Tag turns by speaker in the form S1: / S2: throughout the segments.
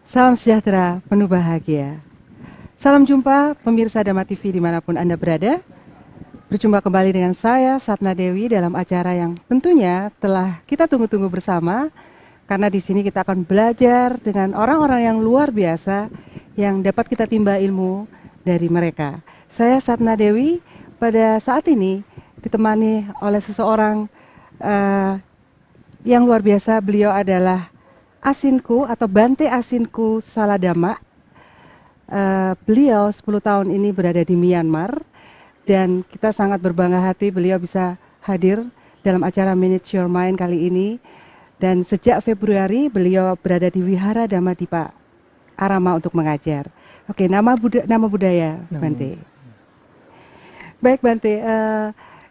S1: Salam sejahtera, penuh bahagia. Salam jumpa pemirsa Dhamma TV dimanapun Anda berada. Berjumpa kembali dengan saya, Satna Dewi, dalam acara yang tentunya telah kita tunggu-tunggu bersama. Karena di sini kita akan belajar dengan orang-orang yang luar biasa yang dapat kita timba ilmu dari mereka. Saya Satna Dewi, pada saat ini ditemani oleh seseorang yang luar biasa. Beliau adalah Asinku atau Bante Asinku Saladama. Beliau 10 tahun ini berada di Myanmar dan kita sangat berbangga hati beliau bisa hadir dalam acara Manage Your Mind kali ini. Dan sejak Februari beliau berada di Wihara Dhammadippa Arama untuk mengajar. Oke, nama budaya Bante. Baik Bante,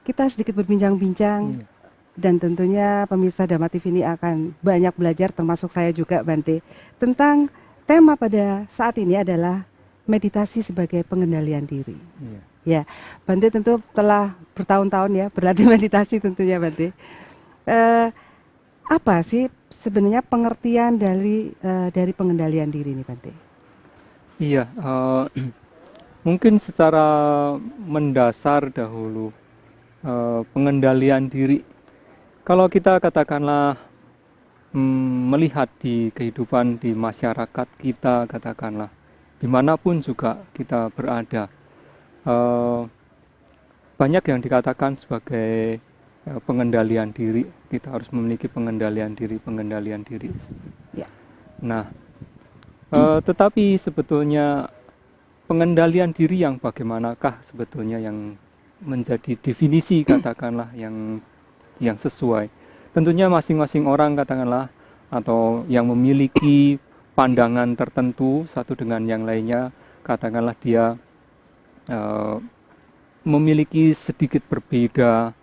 S1: kita sedikit berbincang-bincang. Dan tentunya pemirsa Dhamma TV ini akan banyak belajar, termasuk saya juga Bante, tentang tema pada saat ini adalah meditasi sebagai pengendalian diri. Ya, Bante tentu telah bertahun-tahun ya berlatih meditasi tentunya Bante. Apa sih sebenarnya pengertian dari pengendalian diri ini Bante?
S2: Iya, mungkin secara mendasar dahulu pengendalian diri. Kalau kita katakanlah melihat di kehidupan di masyarakat kita, katakanlah dimanapun juga kita berada, banyak yang dikatakan sebagai pengendalian diri. Kita harus memiliki pengendalian diri.
S1: Ya.
S2: Nah, tetapi sebetulnya pengendalian diri yang bagaimanakah sebetulnya yang menjadi definisi katakanlah yang sesuai. Tentunya masing-masing orang katakanlah atau yang memiliki pandangan tertentu satu dengan yang lainnya, katakanlah dia memiliki sedikit berbeda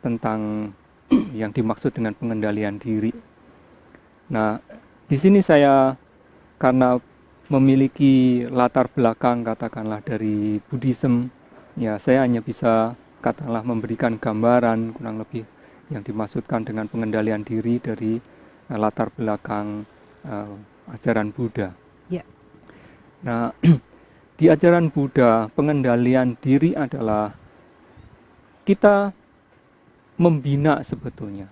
S2: tentang yang dimaksud dengan pengendalian diri. Nah, di sini saya karena memiliki latar belakang katakanlah dari Buddhism, ya saya hanya bisa katakanlah memberikan gambaran kurang lebih yang dimaksudkan dengan pengendalian diri dari latar belakang ajaran Buddha.
S1: Ya.
S2: Nah, di ajaran Buddha pengendalian diri adalah kita membina sebetulnya.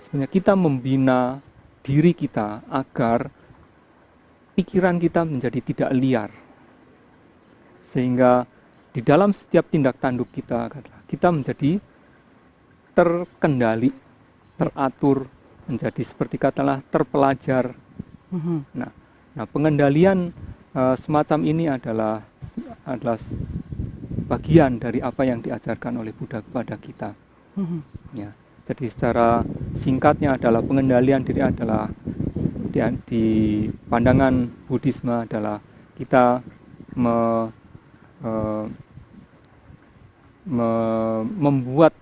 S2: Sebenarnya kita membina diri kita agar pikiran kita menjadi tidak liar. Sehingga di dalam setiap tindak tanduk kita menjadi terkendali, teratur, menjadi seperti katakanlah terpelajar. Nah, pengendalian semacam ini adalah bagian dari apa yang diajarkan oleh Buddha kepada kita. Ya, jadi secara singkatnya adalah pengendalian diri adalah di pandangan Buddhisme adalah kita membuat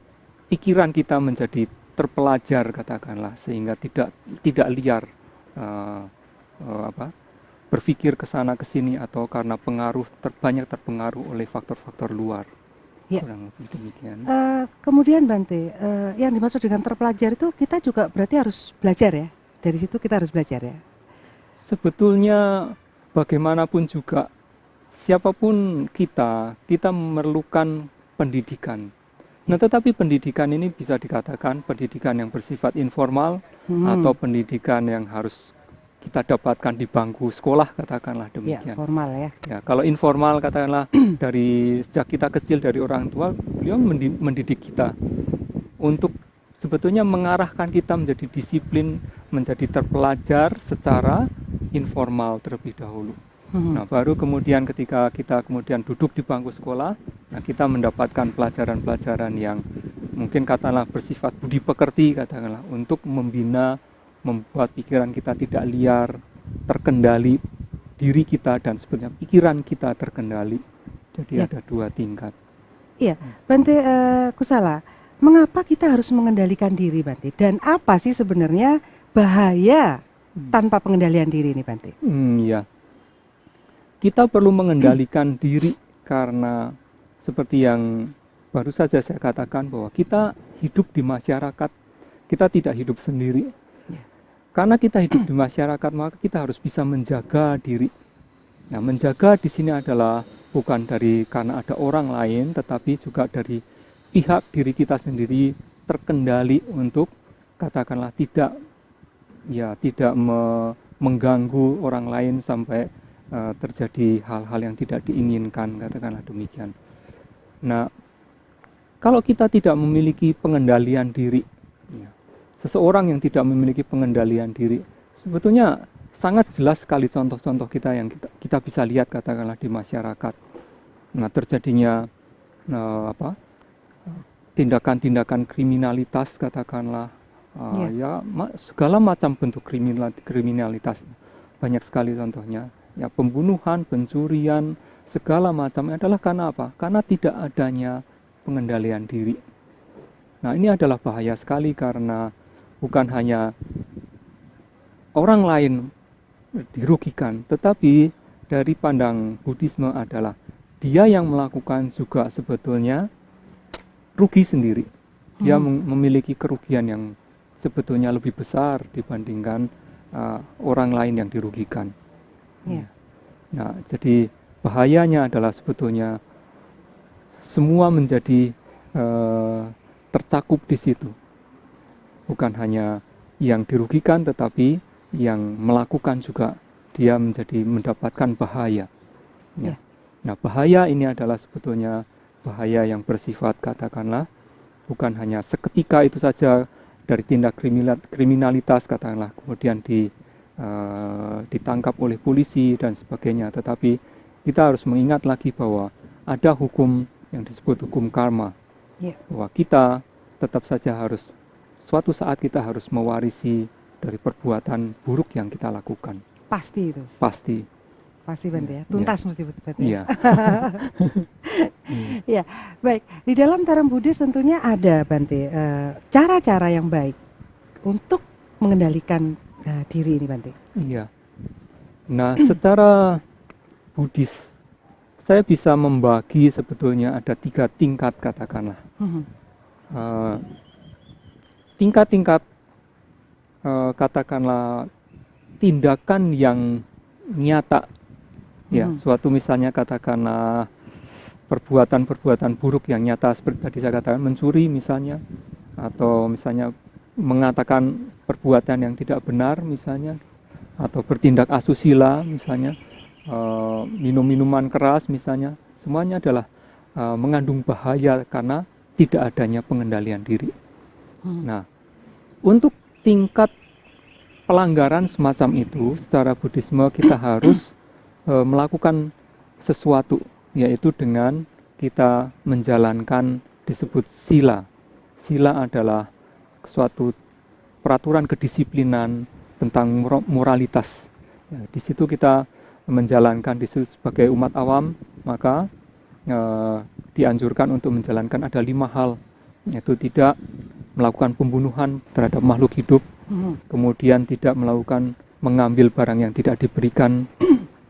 S2: pikiran kita menjadi terpelajar katakanlah sehingga tidak liar berpikir ke sana ke sini atau karena banyak terpengaruh oleh faktor-faktor luar.
S1: Ya.
S2: Kurang lebih demikian.
S1: Kemudian Bante, yang dimaksud dengan terpelajar itu kita juga berarti harus belajar ya? Dari situ kita harus belajar ya?
S2: Sebetulnya bagaimanapun juga, siapapun kita memerlukan pendidikan. Nah, tetapi pendidikan ini bisa dikatakan pendidikan yang bersifat informal atau pendidikan yang harus kita dapatkan di bangku sekolah, katakanlah demikian.
S1: Ya, formal ya.
S2: Ya, kalau informal katakanlah dari sejak kita kecil dari orang tua, beliau mendidik kita untuk sebetulnya mengarahkan kita menjadi disiplin, menjadi terpelajar secara informal terlebih dahulu. Nah, baru kemudian ketika kita kemudian duduk di bangku sekolah, nah kita mendapatkan pelajaran-pelajaran yang mungkin katakanlah bersifat budi pekerti katakanlah untuk membuat pikiran kita tidak liar, terkendali diri kita dan sebenarnya pikiran kita terkendali. Jadi ada dua tingkat.
S1: Iya, Bante Kusala, mengapa kita harus mengendalikan diri Bante? Dan apa sih sebenarnya bahaya tanpa pengendalian diri ini Bante?
S2: Iya. Kita perlu mengendalikan diri karena seperti yang baru saja saya katakan bahwa kita hidup di masyarakat, kita tidak hidup sendiri. karena kita hidup di masyarakat, maka kita harus bisa menjaga diri. Nah, menjaga di sini adalah bukan dari karena ada orang lain, tetapi juga dari pihak diri kita sendiri terkendali untuk katakanlah tidak mengganggu orang lain sampai terjadi hal-hal yang tidak diinginkan, katakanlah demikian. Nah, kalau kita tidak memiliki pengendalian diri, ya, seseorang yang tidak memiliki pengendalian diri, sebetulnya sangat jelas sekali contoh-contoh kita yang kita bisa lihat katakanlah di masyarakat. Nah, terjadinya tindakan-tindakan kriminalitas katakanlah, segala macam bentuk kriminalitas, banyak sekali contohnya. Ya, pembunuhan, pencurian, segala macam adalah karena apa? Karena tidak adanya pengendalian diri. Nah, ini adalah bahaya sekali karena bukan hanya orang lain dirugikan, tetapi dari pandang Buddhisme adalah dia yang melakukan juga sebetulnya rugi sendiri. Dia memiliki kerugian yang sebetulnya lebih besar dibandingkan orang lain yang dirugikan. Nah, jadi bahayanya adalah sebetulnya semua menjadi tercakup di situ. Bukan hanya yang dirugikan, tetapi yang melakukan juga dia mendapatkan bahaya. Ya. Nah, bahaya ini adalah sebetulnya bahaya yang bersifat katakanlah bukan hanya seketika itu saja dari tindak kriminalitas katakanlah kemudian ditangkap oleh polisi dan sebagainya, tetapi kita harus mengingat lagi bahwa ada hukum yang disebut hukum karma, bahwa kita tetap saja harus suatu saat kita harus mewarisi dari perbuatan buruk yang kita lakukan.
S1: Pasti itu.
S2: Pasti
S1: Bante ya. Tuntas mesti Bante.
S2: Iya.
S1: Ya, baik. Di dalam Taram Buddhis tentunya ada Bante cara-cara yang baik untuk mengendalikan diri ini Bante.
S2: Iya. Nah, secara Buddhis saya bisa membagi sebetulnya ada 3 tingkat katakanlah. Tingkat-tingkat katakanlah tindakan yang nyata, ya, suatu misalnya katakanlah perbuatan-perbuatan buruk yang nyata seperti tadi saya katakan mencuri misalnya, atau misalnya mengatakan perbuatan yang tidak benar misalnya, atau bertindak asusila misalnya, minum minuman keras misalnya, semuanya adalah mengandung bahaya karena tidak adanya pengendalian diri. Nah, untuk tingkat pelanggaran semacam itu secara Buddhisme kita harus melakukan sesuatu, yaitu dengan kita menjalankan disebut sila. Sila adalah suatu peraturan kedisiplinan tentang moralitas. Ya, di situ kita menjalankan sebagai umat awam, maka dianjurkan untuk menjalankan ada 5 hal, yaitu tidak melakukan pembunuhan terhadap makhluk hidup, kemudian tidak mengambil barang yang tidak diberikan,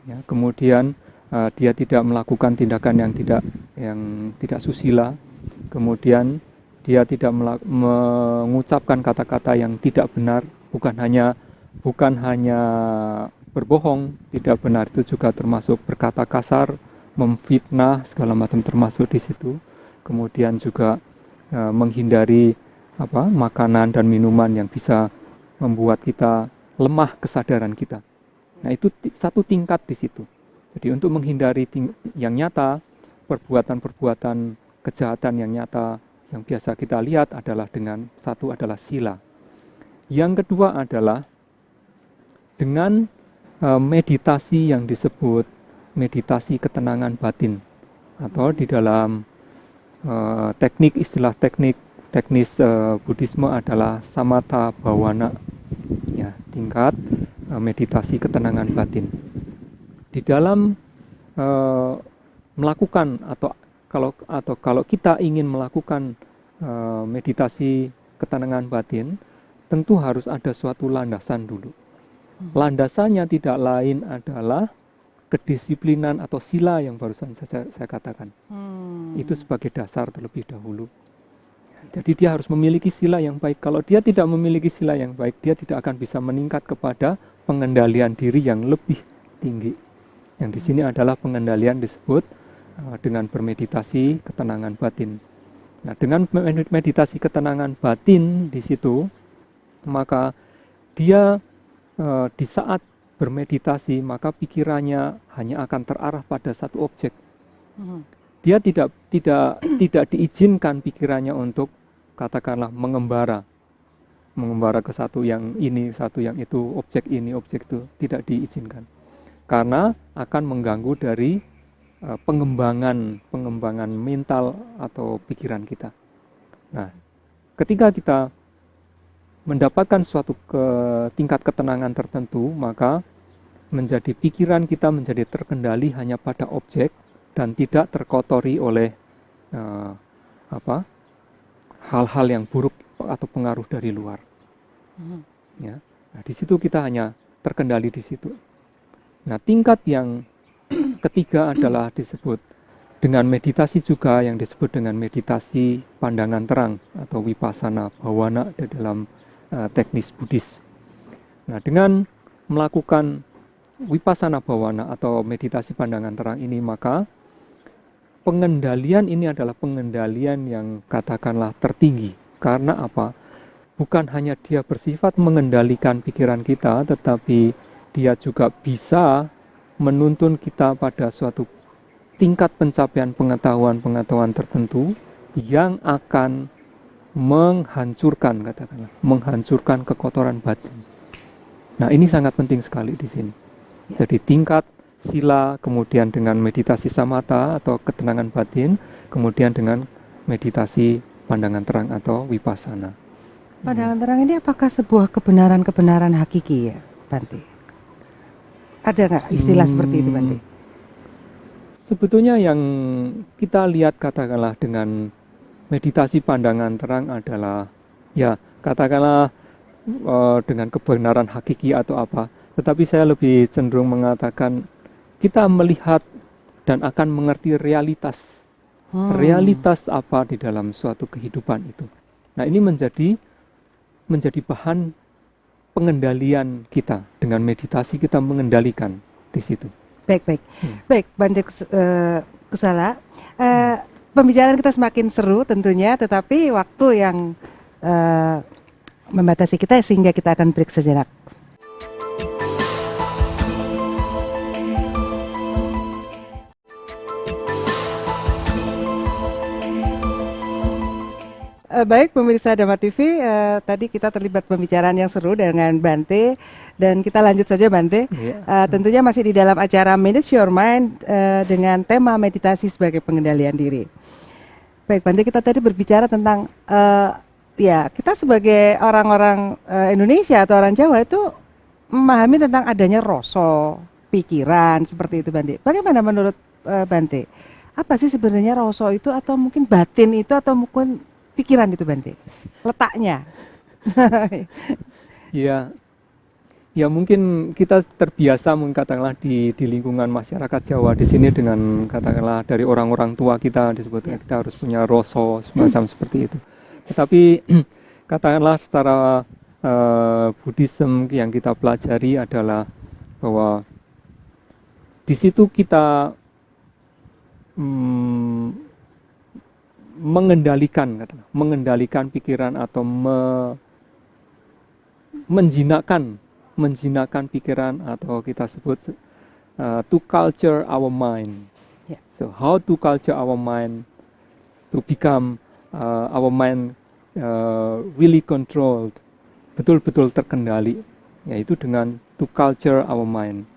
S2: ya, kemudian dia tidak melakukan tindakan yang tidak susila, kemudian dia tidak mengucapkan kata-kata yang tidak benar, bukan hanya berbohong, tidak benar itu juga termasuk berkata kasar, memfitnah segala macam termasuk di situ. Kemudian juga menghindari makanan dan minuman yang bisa membuat kita lemah kesadaran kita. Nah, itu satu tingkat di situ. Jadi untuk menghindari yang nyata, perbuatan-perbuatan kejahatan yang nyata yang biasa kita lihat adalah satu adalah sila. Yang kedua adalah dengan meditasi yang disebut meditasi ketenangan batin, atau di dalam istilah teknis Buddhisme adalah samatha bhavana, ya, tingkat meditasi ketenangan batin. Di dalam melakukan kalau kita ingin melakukan meditasi ketenangan batin, tentu harus ada suatu landasan dulu. Landasannya tidak lain adalah kedisiplinan atau sila yang barusan saya katakan. Itu sebagai dasar terlebih dahulu. Jadi dia harus memiliki sila yang baik. Kalau dia tidak memiliki sila yang baik, dia tidak akan bisa meningkat kepada pengendalian diri yang lebih tinggi. Yang di sini adalah pengendalian disebut dengan bermeditasi ketenangan batin. Nah, dengan meditasi ketenangan batin di situ, maka dia di saat bermeditasi, maka pikirannya hanya akan terarah pada satu objek. Dia tidak diizinkan pikirannya untuk katakanlah mengembara ke satu yang ini, satu yang itu, objek ini, objek itu, tidak diizinkan. Karena akan mengganggu dari pengembangan mental atau pikiran kita. Nah, ketika kita mendapatkan suatu tingkat ketenangan tertentu, maka menjadi pikiran kita menjadi terkendali hanya pada objek dan tidak terkotori oleh hal-hal yang buruk atau pengaruh dari luar. Ya, nah, di situ kita hanya terkendali di situ. Nah, tingkat yang ketiga adalah disebut dengan meditasi juga, yang disebut dengan meditasi pandangan terang atau vipassana bhavana di dalam teknis Buddhis. Nah, dengan melakukan vipassana bhavana atau meditasi pandangan terang ini, maka pengendalian ini adalah pengendalian yang katakanlah tertinggi. Karena apa? Bukan hanya dia bersifat mengendalikan pikiran kita, tetapi dia juga bisa menuntun kita pada suatu tingkat pencapaian pengetahuan tertentu yang akan menghancurkan, katakanlah, menghancurkan kekotoran batin. Nah, ini sangat penting sekali di sini. Jadi tingkat sila, kemudian dengan meditasi samatha atau ketenangan batin, kemudian dengan meditasi pandangan terang atau vipassana.
S1: Pandangan terang ini apakah sebuah kebenaran hakiki ya, Bante? Ada nggak istilah seperti itu, Bante?
S2: Sebetulnya yang kita lihat katakanlah dengan meditasi pandangan terang adalah ya katakanlah dengan kebenaran hakiki atau apa. Tetapi saya lebih cenderung mengatakan kita melihat dan akan mengerti realitas. Realitas apa di dalam suatu kehidupan itu. Nah, ini menjadi bahan pengendalian kita. Dengan meditasi kita mengendalikan di situ.
S1: Baik, Bante Kusala. Pembicaraan kita semakin seru tentunya, tetapi waktu yang membatasi kita sehingga kita akan break sejenak. Baik pemirsa Dhamma TV, tadi kita terlibat pembicaraan yang seru dengan Bante dan kita lanjut saja Bante. Tentunya masih di dalam acara Manage Your Mind dengan tema meditasi sebagai pengendalian diri. Baik Bante, kita tadi berbicara tentang ya kita sebagai orang-orang Indonesia atau orang Jawa itu memahami tentang adanya rasa, pikiran seperti itu Bante. Bagaimana menurut Bante? Apa sih sebenarnya rasa itu, atau mungkin batin itu, atau mungkin pikiran itu Bante, letaknya?
S2: Ya mungkin kita terbiasa katakanlah di lingkungan masyarakat Jawa di sini dengan katakanlah dari orang-orang tua kita disebutnya kita harus punya rasa semacam seperti itu. Tetapi katakanlah secara Buddhism yang kita pelajari adalah bahwa di situ kita mengendalikan pikiran atau menjinakkan pikiran, atau kita sebut to culture our mind. So how to culture our mind to become our mind really controlled, betul-betul terkendali, yaitu dengan to culture our mind.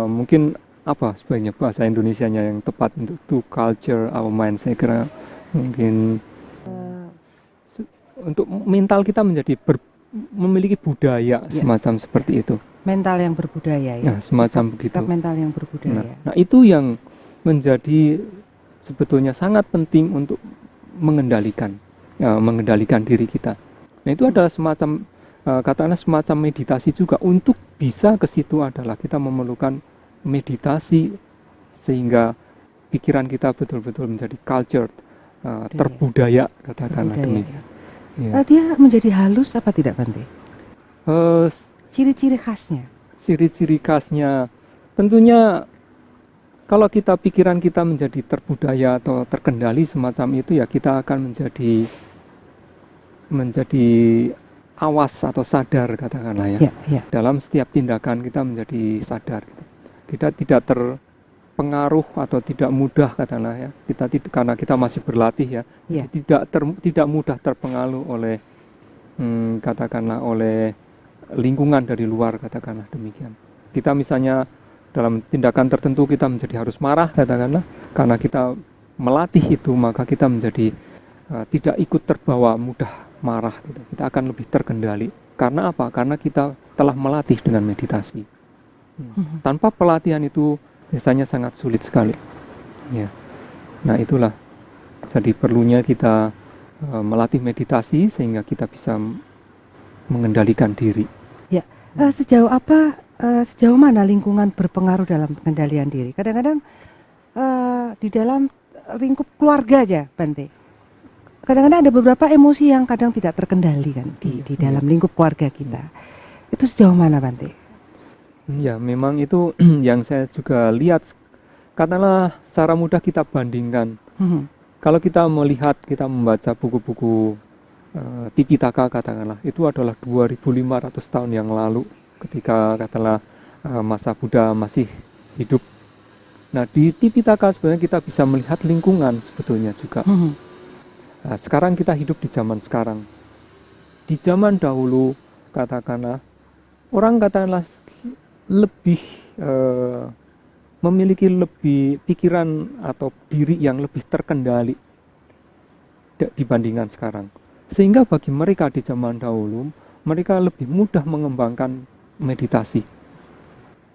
S2: Mungkin apa sebenarnya bahasa Indonesianya yang tepat untuk to culture our mind? Saya kira mungkin untuk mental kita menjadi memiliki budaya semacam seperti itu.
S1: Mental yang berbudaya ya.
S2: Nah, semacam begitu.
S1: Sikap mental yang berbudaya.
S2: Nah, itu yang menjadi sebetulnya sangat penting untuk mengendalikan diri kita. Nah, itu adalah semacam katakanlah semacam meditasi juga. Untuk bisa ke situ adalah kita memerlukan meditasi sehingga pikiran kita betul-betul menjadi cultured terbudaya, katakanlah
S1: Budaya.
S2: demikian. Ya.
S1: Dia menjadi halus apa tidak, Bante?
S2: Eh,
S1: Ciri-ciri khasnya.
S2: Ciri-ciri khasnya tentunya kalau kita pikiran kita menjadi terbudaya atau terkendali semacam itu, ya kita akan menjadi awas atau sadar, katakanlah ya.
S1: Ya.
S2: Dalam setiap tindakan kita menjadi sadar. Kita tidak terpengaruh atau tidak mudah, katakanlah ya. Karena kita masih berlatih ya.
S1: Ya.
S2: Tidak mudah terpengaruh oleh katakanlah oleh lingkungan dari luar, katakanlah demikian. Kita misalnya dalam tindakan tertentu kita menjadi harus marah, katakanlah, karena kita melatih itu, maka kita menjadi tidak ikut terbawa mudah marah gitu. Kita akan lebih terkendali. Karena apa? Karena kita telah melatih dengan meditasi. Tanpa pelatihan itu biasanya sangat sulit sekali. Ya. Nah, itulah. Jadi perlunya kita melatih meditasi sehingga kita bisa mengendalikan diri.
S1: Ya. Sejauh mana lingkungan berpengaruh dalam pengendalian diri? Kadang-kadang di dalam lingkup keluarga aja, Bante. Kadang-kadang ada beberapa emosi yang kadang tidak terkendali kan di dalam lingkup keluarga kita. Itu sejauh mana, Bante?
S2: Ya, memang itu yang saya juga lihat. Katakanlah secara mudah kita bandingkan. Kalau kita melihat, kita membaca buku-buku Tipitaka, katakanlah, itu adalah 2500 tahun yang lalu, ketika katakanlah masa Buddha masih hidup. Nah, di Tipitaka sebenarnya kita bisa melihat lingkungan sebetulnya juga. Nah, sekarang kita hidup di zaman sekarang. Di zaman dahulu, katakanlah, orang katakanlah lebih memiliki lebih pikiran atau diri yang lebih terkendali dibandingkan sekarang. Sehingga bagi mereka di zaman dahulu, mereka lebih mudah mengembangkan meditasi.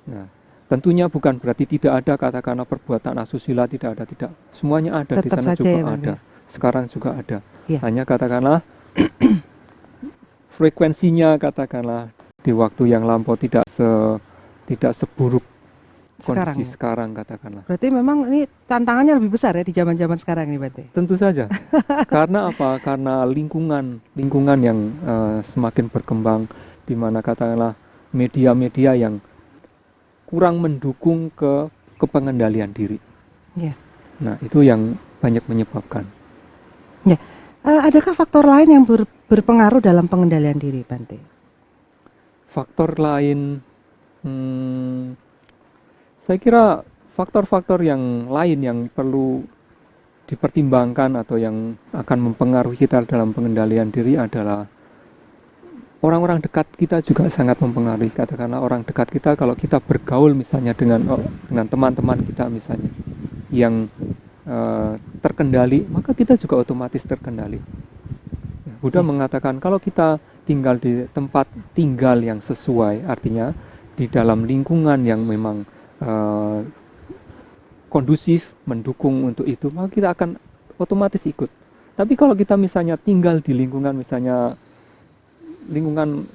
S2: Nah, tentunya bukan berarti tidak ada katakanlah perbuatan asusila, tidak ada, tidak. Semuanya ada. Tetap di sana juga ada. Sekarang juga ada. Ya. Hanya katakanlah frekuensinya katakanlah di waktu yang lampau tidak seburuk kondisi sekarang katakanlah.
S1: Berarti memang ini tantangannya lebih besar ya di zaman-zaman sekarang ini, Bante?
S2: Tentu saja. Karena apa? Karena lingkungan yang semakin berkembang, di mana katakanlah media-media yang kurang mendukung ke pengendalian diri.
S1: Ya.
S2: Nah, itu yang banyak menyebabkan.
S1: Ya. Adakah faktor lain yang berpengaruh dalam pengendalian diri, Bante?
S2: Faktor lain, saya kira faktor-faktor yang lain yang perlu dipertimbangkan atau yang akan mempengaruhi kita dalam pengendalian diri adalah orang-orang dekat kita juga sangat mempengaruhi. Katakanlah orang dekat kita, kalau kita bergaul misalnya dengan teman-teman kita misalnya yang terkendali, maka kita juga otomatis terkendali. Buddha mengatakan kalau kita tinggal di tempat tinggal yang sesuai, artinya di dalam lingkungan yang memang kondusif, mendukung untuk itu, maka kita akan otomatis ikut. Tapi kalau kita misalnya tinggal di lingkungan misalnya lingkungan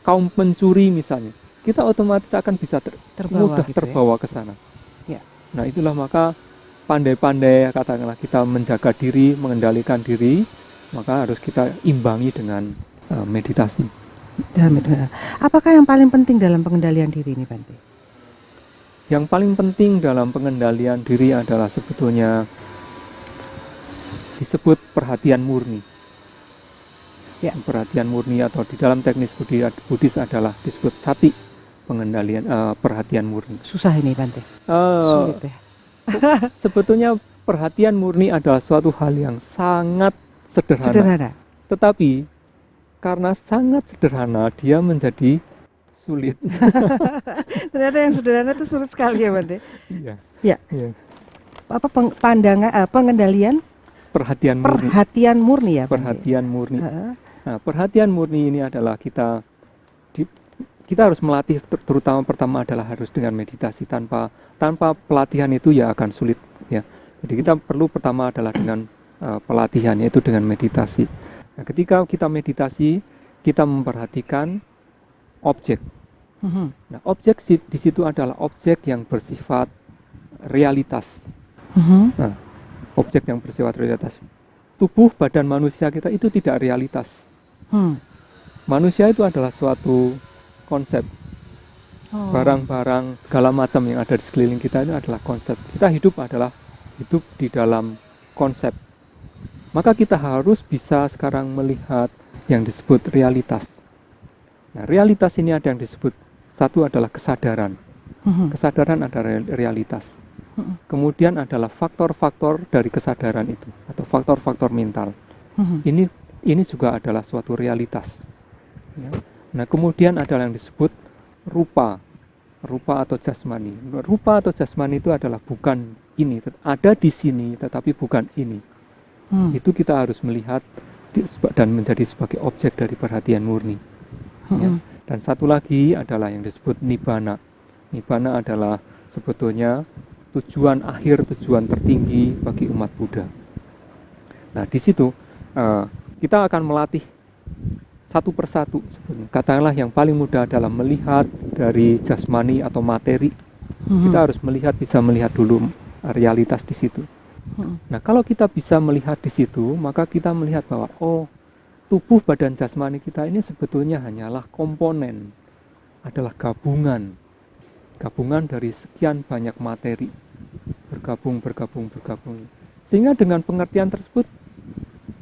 S2: kaum pencuri misalnya, kita otomatis akan bisa mudah terbawa ke sana.
S1: Ya.
S2: Nah, itulah maka pandai-pandai katakanlah kita menjaga diri, mengendalikan diri, maka harus kita imbangi dengan meditasi.
S1: Apakah yang paling penting dalam pengendalian diri ini, Bante?
S2: Yang paling penting dalam pengendalian diri adalah sebetulnya disebut perhatian murni. Ya. Perhatian murni atau di dalam teknis Buddhis adalah disebut sati, pengendalian perhatian murni.
S1: Susah ini, Bante. Sulit ya.
S2: Sebetulnya perhatian murni adalah suatu hal yang sangat sederhana. Tetapi karena sangat sederhana, dia menjadi sulit.
S1: Ternyata yang sederhana itu sulit sekali ya, Bante.
S2: Iya.
S1: Ya. Ya. Apa pengendalian?
S2: Perhatian
S1: murni ya, Bante.
S2: Perhatian murni. Nah, perhatian murni ini adalah kita harus melatih, terutama pertama adalah harus dengan meditasi. Tanpa pelatihan itu ya akan sulit ya. Jadi kita perlu pertama adalah dengan pelatihan, yaitu dengan meditasi. Nah, ketika kita meditasi, kita memperhatikan objek. Nah, objek di situ adalah objek yang bersifat realitas. Nah, objek yang bersifat realitas. Tubuh badan manusia kita itu tidak realitas. Manusia itu adalah suatu konsep. Barang-barang segala macam yang ada di sekeliling kita itu adalah konsep. Kita hidup adalah hidup di dalam konsep. Maka kita harus bisa sekarang melihat yang disebut realitas. Nah, realitas ini ada yang disebut, satu adalah kesadaran. Kesadaran adalah realitas. Kemudian adalah faktor-faktor dari kesadaran itu atau faktor-faktor mental. Ini juga adalah suatu realitas. Ya. Nah, kemudian adalah yang disebut rupa atau jasmani. Rupa atau jasmani itu adalah bukan ini, ada di sini tetapi bukan ini. Itu kita harus melihat dan menjadi sebagai objek dari perhatian murni. Ya. Dan satu lagi adalah yang disebut nibbana. Nibbana adalah sebetulnya tujuan akhir, tujuan tertinggi bagi umat Buddha. Nah, di situ kita akan melatih satu persatu. Katakanlah yang paling mudah adalah melihat dari jasmani atau materi. Kita harus bisa melihat dulu realitas di situ. Nah, kalau kita bisa melihat di situ, maka kita melihat bahwa tubuh badan jasmani kita ini sebetulnya hanyalah komponen, adalah gabungan dari sekian banyak materi, bergabung. Sehingga dengan pengertian tersebut,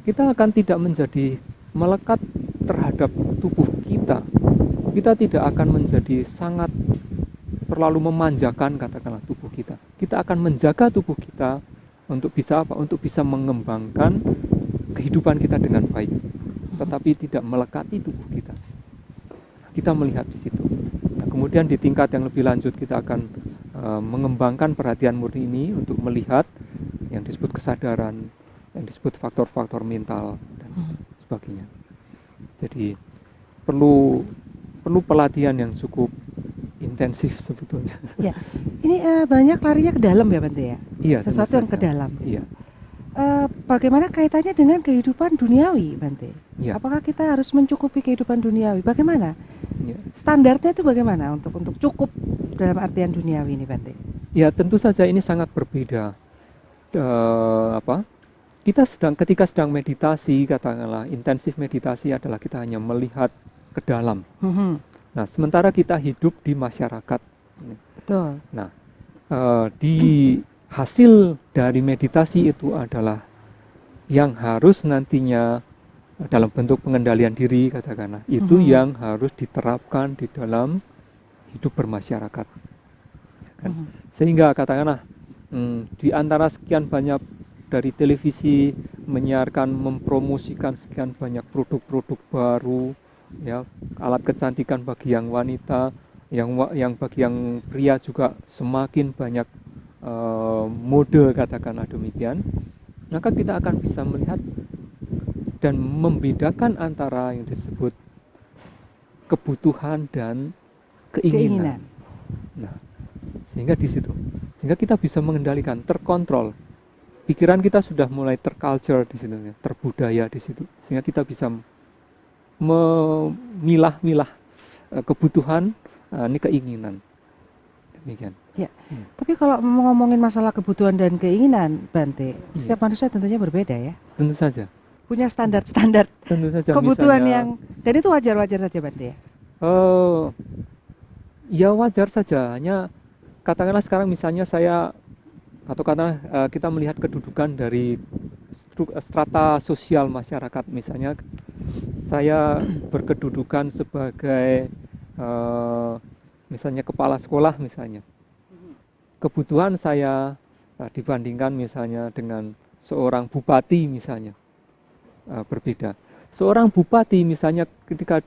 S2: kita akan tidak menjadi melekat terhadap tubuh kita. Kita tidak akan menjadi sangat terlalu memanjakan katakanlah tubuh kita. Kita akan menjaga tubuh kita untuk bisa apa? Untuk bisa mengembangkan kehidupan kita dengan baik, tetapi tidak melekati tubuh kita. Kita melihat di situ. Nah, kemudian di tingkat yang lebih lanjut kita akan mengembangkan perhatian murni ini untuk melihat yang disebut kesadaran, yang disebut faktor-faktor mental dan sebagainya. Jadi perlu pelatihan yang cukup intensif sebetulnya.
S1: Ya, ini banyak larinya ke dalam ya Bante ya?
S2: Iya,
S1: sesuatu yang ke dalam.
S2: Iya.
S1: Bagaimana kaitannya dengan kehidupan duniawi, Bante?
S2: Ya.
S1: Apakah kita harus mencukupi kehidupan duniawi? Bagaimana?
S2: Ya.
S1: Standarnya itu bagaimana untuk cukup dalam artian duniawi ini, Bante?
S2: Ya, tentu saja ini sangat berbeda. Ketika sedang meditasi, katakanlah intensif meditasi adalah kita hanya melihat ke dalam. Nah, sementara kita hidup di masyarakat.
S1: Betul.
S2: Nah, di hasil dari meditasi itu adalah yang harus nantinya dalam bentuk pengendalian diri, katakanlah, itu yang harus diterapkan di dalam hidup bermasyarakat. Kan? Sehingga katakanlah di antara sekian banyak dari televisi menyiarkan, mempromosikan sekian banyak produk-produk baru, ya, alat kecantikan bagi yang wanita, yang bagi yang pria juga semakin banyak mode, katakanlah demikian, maka kita akan bisa melihat dan membedakan antara yang disebut kebutuhan dan keinginan. Nah, sehingga di situ, sehingga kita bisa mengendalikan, terkontrol. Pikiran kita sudah mulai terculture di situ, terbudaya di situ, sehingga kita bisa memilah-milah kebutuhan, ini keinginan. Demikian.
S1: Ya. Tapi kalau ngomongin masalah kebutuhan dan keinginan, Bante, setiap manusia tentunya berbeda ya.
S2: Tentu saja.
S1: Punya standar-standar kebutuhan
S2: misalnya,
S1: yang, dan itu wajar-wajar saja, Bante ya.
S2: Ya wajar saja. Hanya katakanlah sekarang misalnya saya, atau katakanlah kita melihat kedudukan dari strata sosial masyarakat. Misalnya saya berkedudukan sebagai misalnya kepala sekolah misalnya. Kebutuhan saya dibandingkan misalnya dengan seorang bupati misalnya berbeda. Seorang bupati misalnya ketika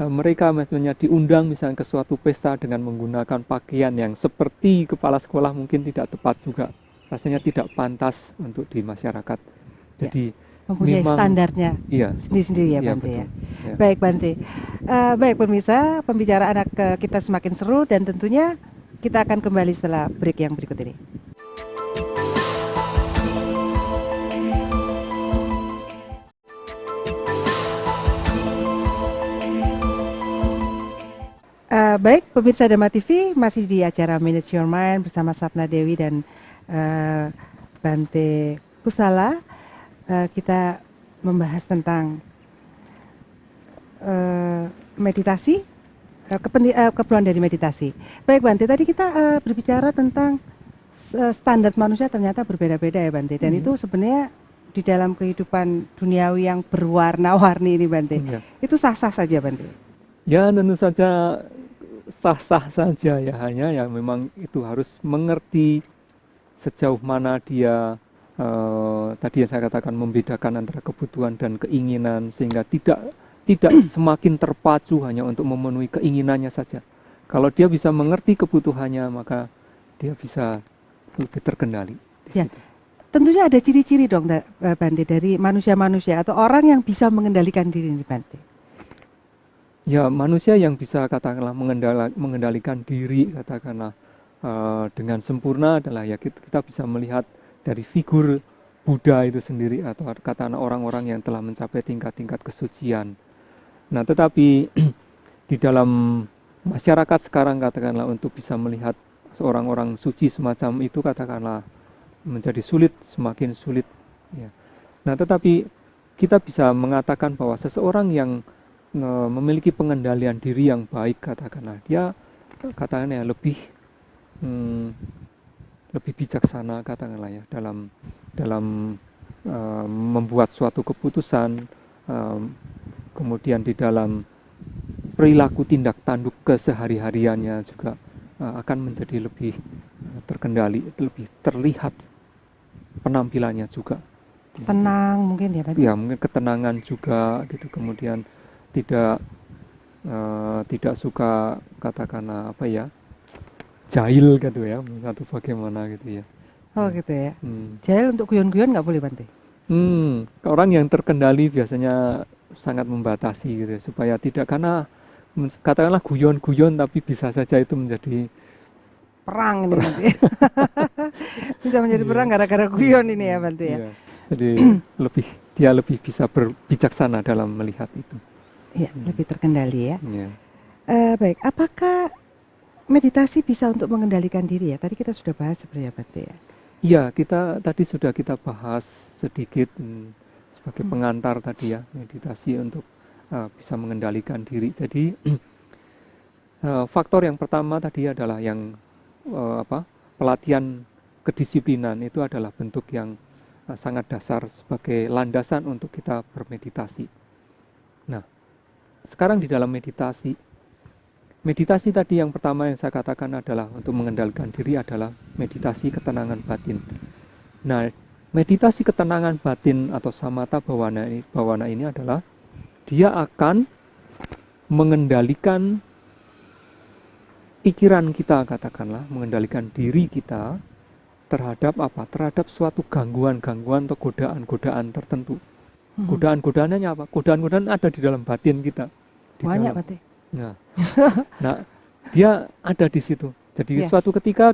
S2: mereka misalnya diundang misalnya ke suatu pesta dengan menggunakan pakaian yang seperti kepala sekolah mungkin tidak tepat juga. Rasanya tidak pantas untuk di masyarakat. Jadi
S1: mempunyai standarnya sendiri-sendiri ya, Bante ya. Baik, Bante. Baik pemirsa, pembicaraan kita semakin seru dan tentunya kita akan kembali setelah break yang berikut ini. Baik, pemirsa Dhamma TV masih di acara Manage Your Mind bersama Sapna Dewi dan Bante Pusala kita membahas tentang meditasi, keperluan dari meditasi. Baik Bante, tadi kita berbicara tentang standar manusia ternyata berbeda-beda ya Bante, dan itu sebenarnya di dalam kehidupan duniawi yang berwarna-warni ini Bante, itu sah-sah saja Bante?
S2: Ya tentu saja sah-sah saja ya, hanya ya memang itu harus mengerti sejauh mana dia tadi yang saya katakan membedakan antara kebutuhan dan keinginan, sehingga tidak semakin terpacu hanya untuk memenuhi keinginannya saja. Kalau dia bisa mengerti kebutuhannya, maka dia bisa lebih terkendali di
S1: Ya,
S2: situ.
S1: tentunya ada ciri-ciri dong Bante dari manusia-manusia atau orang yang bisa mengendalikan diri ini Bante.
S2: Ya, manusia yang bisa katakanlah mengendalikan diri katakanlah dengan sempurna adalah ya kita bisa melihat dari figur Buddha itu sendiri, atau katakanlah orang-orang yang telah mencapai tingkat-tingkat kesucian. Nah, tetapi di dalam masyarakat sekarang katakanlah untuk bisa melihat seorang orang suci semacam itu katakanlah menjadi sulit, semakin sulit ya. Nah, tetapi kita bisa mengatakan bahwa seseorang yang memiliki pengendalian diri yang baik katakanlah dia katakanlah ya lebih bijaksana katakanlah ya dalam membuat suatu keputusan, kemudian di dalam perilaku tindak tanduk kesehari-hariannya juga akan menjadi lebih terkendali, lebih terlihat penampilannya juga.
S1: Tenang mungkin ya Bante?
S2: Ya, mungkin ketenangan juga gitu. Kemudian tidak suka katakanlah apa ya, jahil gitu ya, atau bagaimana gitu ya.
S1: Oh gitu ya. Jahil untuk guyon-guyon nggak boleh Bante?
S2: Orang yang terkendali biasanya sangat membatasi gitu ya, supaya tidak, karena katakanlah guyon-guyon tapi bisa saja itu menjadi
S1: Perang ini Bante. Bisa menjadi perang gara-gara guyon ini ya Bante ya.
S2: Iya. Jadi dia lebih bisa berbijaksana dalam melihat itu.
S1: Iya, lebih terkendali ya.
S2: Iya.
S1: Baik, apakah meditasi bisa untuk mengendalikan diri ya? Tadi kita sudah bahas sebenarnya Bante ya.
S2: Iya, tadi sudah kita bahas sedikit sebagai pengantar tadi ya, meditasi untuk bisa mengendalikan diri. Jadi faktor yang pertama tadi adalah yang pelatihan kedisiplinan, itu adalah bentuk yang sangat dasar sebagai landasan untuk kita bermeditasi. Nah, sekarang di dalam meditasi tadi yang pertama yang saya katakan adalah untuk mengendalikan diri adalah meditasi ketenangan batin. Nah, meditasi ketenangan batin atau samatha bhavana ini adalah dia akan mengendalikan pikiran kita katakanlah, mengendalikan diri kita terhadap apa? Terhadap suatu gangguan-gangguan atau godaan-godaan tertentu. Godaan-godaannya apa? Godaan-godaan ada di dalam batin kita.
S1: Banyak Bante.
S2: Nah, dia ada di situ. Jadi suatu ketika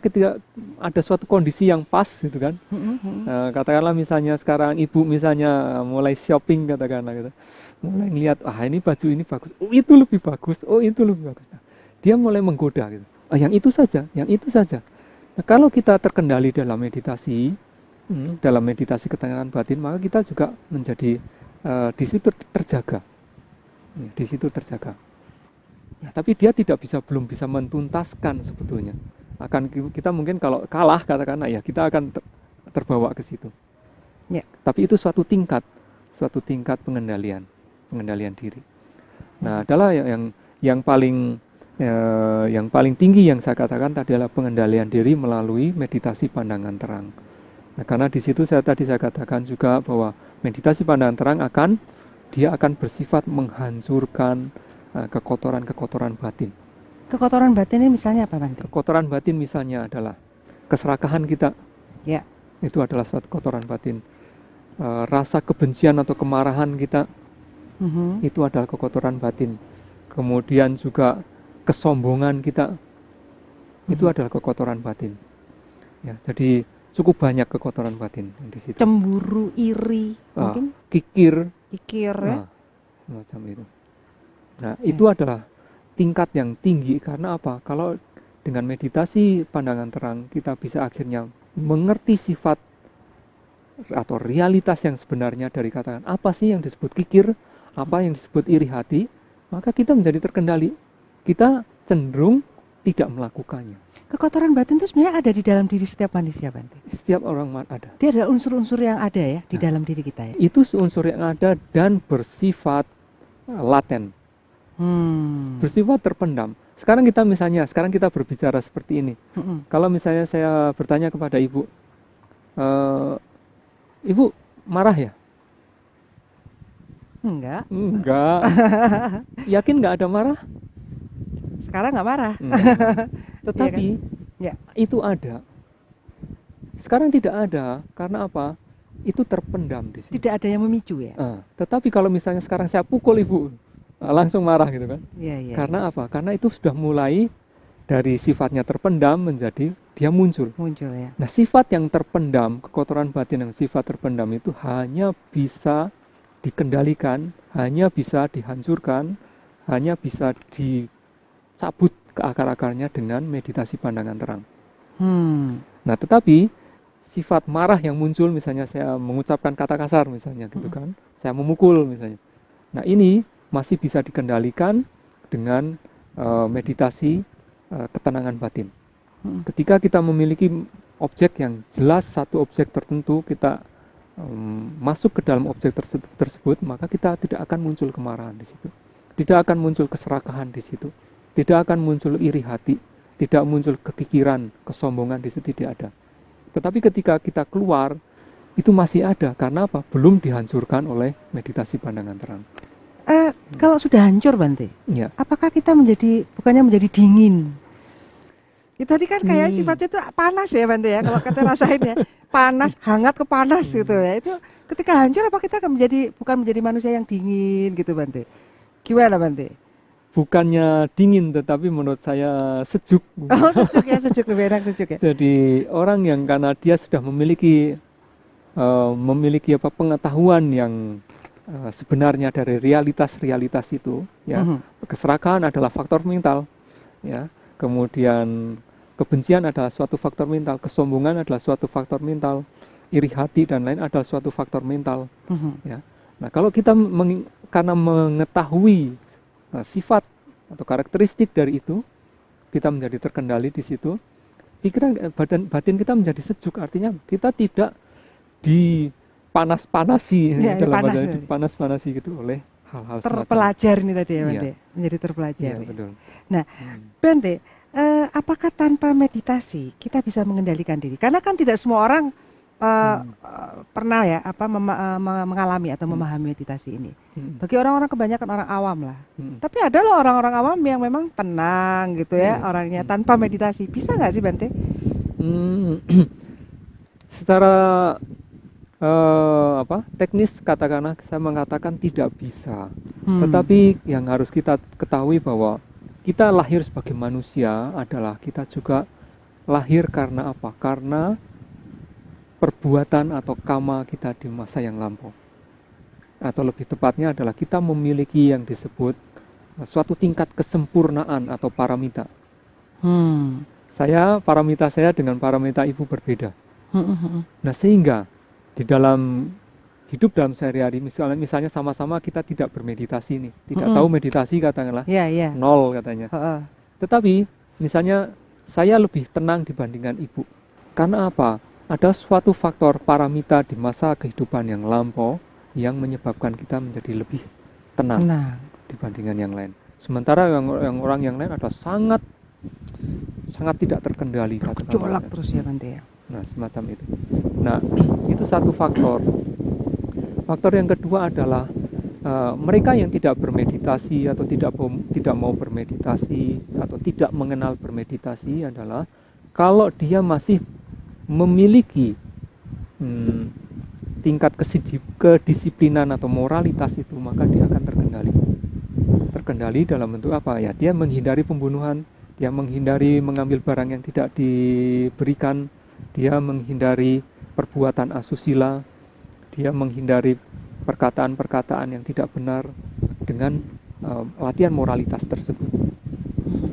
S2: ada suatu kondisi yang pas gitu kan. Katakanlah misalnya sekarang ibu misalnya mulai shopping katakanlah gitu. Mulai ngelihat, ini baju ini bagus. Oh, itu lebih bagus. Oh, itu lebih bagus. Nah, dia mulai menggoda gitu. Yang itu saja, yang itu saja. Nah, kalau kita terkendali dalam meditasi ketenangan batin, maka kita juga menjadi di situ terjaga. Di situ terjaga. Ya, tapi dia belum bisa mentuntaskan sebetulnya. Kita mungkin kalau kalah katakanlah ya kita akan terbawa ke situ.
S1: Ya.
S2: Tapi itu suatu tingkat pengendalian diri. Nah, adalah yang paling tinggi yang saya katakan tadi adalah pengendalian diri melalui meditasi pandangan terang. Nah, karena di situ saya katakan juga bahwa meditasi pandangan terang akan bersifat menghancurkan kekotoran batin.
S1: Kekotoran batin ini misalnya apa Bante?
S2: Kekotoran batin misalnya adalah keserakahan kita.
S1: Ya.
S2: Itu adalah suatu kotoran batin. Rasa kebencian atau kemarahan kita, itu adalah kekotoran batin. Kemudian juga kesombongan kita, itu adalah kekotoran batin. Ya, jadi cukup banyak kekotoran batin di situ.
S1: Cemburu, iri, mungkin
S2: kikir
S1: ya.
S2: Semacam itu. Nah, itu adalah tingkat yang tinggi. Karena apa? Kalau dengan meditasi pandangan terang kita bisa akhirnya mengerti sifat atau realitas yang sebenarnya dari katakan apa sih yang disebut kikir, apa yang disebut iri hati, maka kita menjadi terkendali. Kita cenderung tidak melakukannya.
S1: Kekotoran batin itu sebenarnya ada di dalam diri setiap manusia, Bante.
S2: Setiap orang ada.
S1: Dia ada unsur-unsur yang ada ya di
S2: Nah,
S1: dalam diri kita ya.
S2: Itu unsur yang ada dan bersifat laten, bersifat terpendam. Sekarang kita berbicara seperti ini. Kalau misalnya saya bertanya kepada ibu, ibu marah ya?
S1: Enggak.
S2: Enggak. Yakin nggak ada marah?
S1: Sekarang nggak marah.
S2: Tetapi
S1: Ya.
S2: itu ada. Sekarang tidak ada. Karena apa? Itu terpendam di sini.
S1: Tidak ada yang memicu ya.
S2: Tetapi kalau misalnya sekarang saya pukul ibu, langsung marah gitu kan?
S1: Iya.
S2: Karena apa? Karena itu sudah mulai dari sifatnya terpendam menjadi dia muncul.
S1: Muncul ya.
S2: Nah, sifat yang terpendam, kekotoran batin yang sifat terpendam itu hanya bisa dikendalikan, hanya bisa dihancurkan, hanya bisa dicabut ke akar-akarnya dengan meditasi pandangan terang. Nah, tetapi sifat marah yang muncul, misalnya saya mengucapkan kata kasar misalnya gitu kan, saya memukul misalnya. Nah, ini masih bisa dikendalikan dengan meditasi ketenangan batin. Ketika kita memiliki objek yang jelas, satu objek tertentu, kita masuk ke dalam objek tersebut, maka kita tidak akan muncul kemarahan di situ, tidak akan muncul keserakahan di situ, tidak akan muncul iri hati, tidak muncul kekikiran, kesombongan di situ tidak ada. Tetapi ketika kita keluar, itu masih ada. Karena apa? Belum dihancurkan oleh meditasi pandangan terang.
S1: Kalau sudah hancur, Bante,
S2: Ya.
S1: apakah kita bukannya menjadi dingin? Itu tadi kan kayak sifatnya itu panas ya, Bante ya. Kalau kita rasain ya, panas, hangat ke panas gitu ya. Itu ketika hancur, apa kita akan bukan menjadi manusia yang dingin gitu, Bante? Gimana, Bante?
S2: Bukannya dingin, tetapi menurut saya sejuk.
S1: Oh, sejuk ya, sejuk, lebih enak sejuk ya.
S2: Jadi orang yang karena dia sudah memiliki pengetahuan yang sebenarnya dari realitas itu, ya. Keserakahan adalah faktor mental, ya. Kemudian kebencian adalah suatu faktor mental, kesombongan adalah suatu faktor mental, iri hati dan lain adalah suatu faktor mental, ya. Nah, kalau kita karena mengetahui sifat atau karakteristik dari itu, kita menjadi terkendali di situ, pikiran batin kita menjadi sejuk. Artinya kita tidak dipanas-panasi
S1: Ya,
S2: dipanas-panasi gitu oleh hal-hal
S1: terpelajar ini tadi ya, Bante.
S2: Iya.
S1: Menjadi terpelajar.
S2: Iya,
S1: Ya.
S2: betul.
S1: Nah, Bante, apakah tanpa meditasi kita bisa mengendalikan diri? Karena kan tidak semua orang pernah ya mengalami atau memahami meditasi ini. Bagi orang-orang, kebanyakan orang awam lah. Tapi ada loh orang-orang awam yang memang tenang gitu ya orangnya tanpa meditasi. Bisa nggak sih, Bante?
S2: Secara teknis katakanlah saya mengatakan tidak bisa. Tetapi yang harus kita ketahui bahwa kita lahir sebagai manusia adalah kita juga lahir karena apa? Karena perbuatan atau karma kita di masa yang lampau. Atau lebih tepatnya adalah kita memiliki yang disebut suatu tingkat kesempurnaan atau paramita. Paramita saya dengan paramita ibu berbeda. Nah, sehingga di dalam hidup dalam sehari-hari, misalnya sama-sama kita tidak bermeditasi nih, tidak tahu meditasi katakanlah, nol katanya. Tetapi misalnya saya lebih tenang dibandingkan ibu. Karena apa? Ada suatu faktor paramita di masa kehidupan yang lampau yang menyebabkan kita menjadi lebih tenang dibandingkan yang lain. Sementara yang orang yang lain ada sangat tidak terkendali.
S1: Bergejolak terus ya, Bante ya.
S2: Nah, semacam itu. Nah, itu satu faktor. Faktor yang kedua adalah mereka yang tidak bermeditasi atau tidak mau bermeditasi atau tidak mengenal bermeditasi adalah kalau dia masih memiliki tingkat kedisiplinan atau moralitas itu, maka dia akan terkendali dalam bentuk apa ya? Dia menghindari pembunuhan, dia menghindari mengambil barang yang tidak diberikan, dia menghindari perbuatan asusila, dia menghindari perkataan-perkataan yang tidak benar dengan latihan moralitas tersebut.